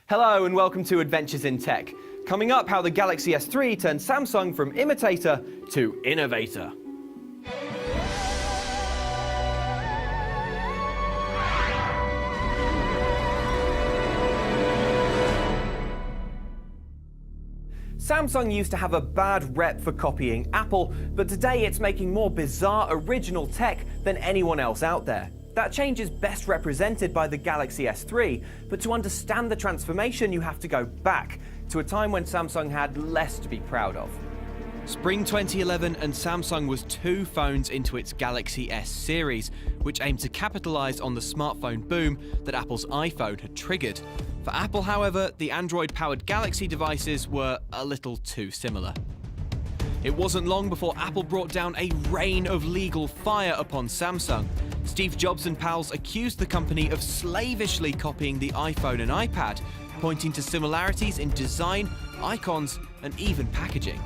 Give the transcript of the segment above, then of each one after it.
Hello and welcome to Adventures in Tech. Coming up, how the Galaxy S3 turned Samsung from imitator to innovator. Samsung used to have a bad rep for copying Apple, but today it's making more bizarre original tech than anyone else out there. That change is best represented by the Galaxy S3, but to understand the transformation you have to go back to a time when Samsung had less to be proud of. Spring 2011 and Samsung was two phones into its Galaxy S series, which aimed to capitalize on the smartphone boom that Apple's iPhone had triggered. For Apple, however, the Android-powered Galaxy devices were a little too similar. It wasn't long before Apple brought down a rain of legal fire upon Samsung. Steve Jobs and pals accused the company of slavishly copying the iPhone and iPad, pointing to similarities in design, icons, and even packaging.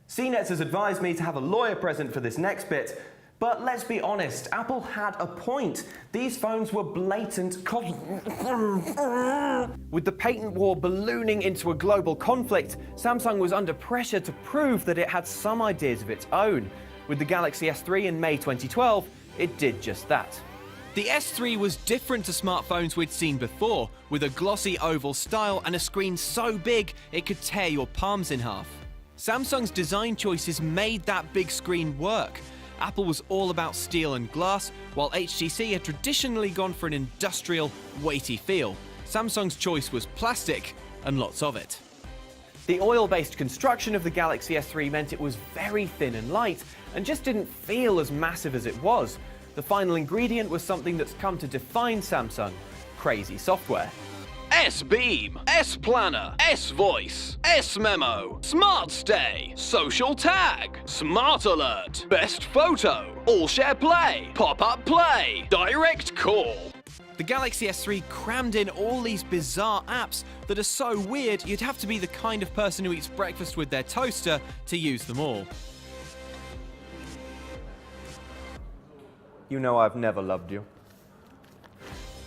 CNETs has advised me to have a lawyer present for this next bit, but let's be honest, Apple had a point. These phones were blatant With the patent war ballooning into a global conflict, Samsung was under pressure to prove that it had some ideas of its own. With the Galaxy S3 in May 2012, it did just that. The S3 was different to smartphones we'd seen before, with a glossy oval style and a screen so big it could tear your palms in half. Samsung's design choices made that big screen work. Apple was all about steel and glass, while HTC had traditionally gone for an industrial, weighty feel. Samsung's choice was plastic, and lots of it. The oil-based construction of the Galaxy S3 meant it was very thin and light, and just didn't feel as massive as it was. The final ingredient was something that's come to define Samsung: crazy software. S-Beam, S-Planner, S-Voice, S-Memo, Smart Stay, Social Tag, Smart Alert, Best Photo, All Share Play, Pop-Up Play, Direct Call. The Galaxy S3 crammed in all these bizarre apps that are so weird you'd have to be the kind of person who eats breakfast with their toaster to use them all. You know I've never loved you.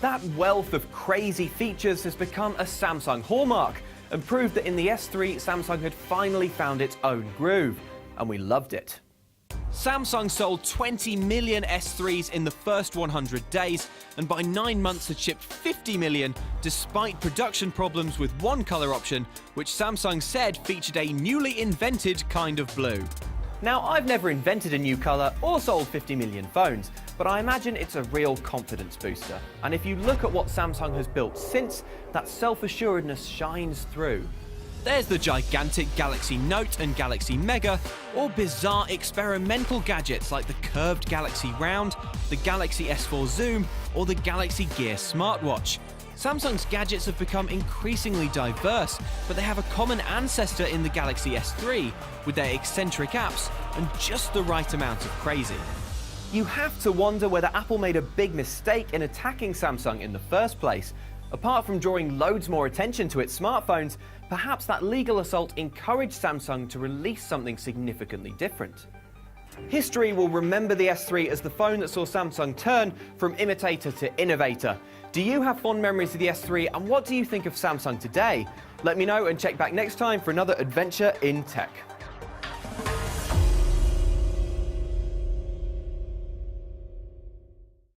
That wealth of crazy features has become a Samsung hallmark and proved that in the S3, Samsung had finally found its own groove, and we loved it. Samsung sold 20 million S3s in the first 100 days, and by 9 months had shipped 50 million despite production problems with one color option, which Samsung said featured a newly invented kind of blue. Now, I've never invented a new color or sold 50 million phones, but I imagine it's a real confidence booster. And if you look at what Samsung has built since, that self-assuredness shines through. There's the gigantic Galaxy Note and Galaxy Mega, or bizarre experimental gadgets like the curved Galaxy Round, the Galaxy S4 Zoom, or the Galaxy Gear smartwatch. Samsung's gadgets have become increasingly diverse, but they have a common ancestor in the Galaxy S3, with their eccentric apps and just the right amount of crazy. You have to wonder whether Apple made a big mistake in attacking Samsung in the first place. Apart from drawing loads more attention to its smartphones, perhaps that legal assault encouraged Samsung to release something significantly different. History will remember the S3 as the phone that saw Samsung turn from imitator to innovator. Do you have fond memories of the S3, and what do you think of Samsung today? Let me know and check back next time for another adventure in tech.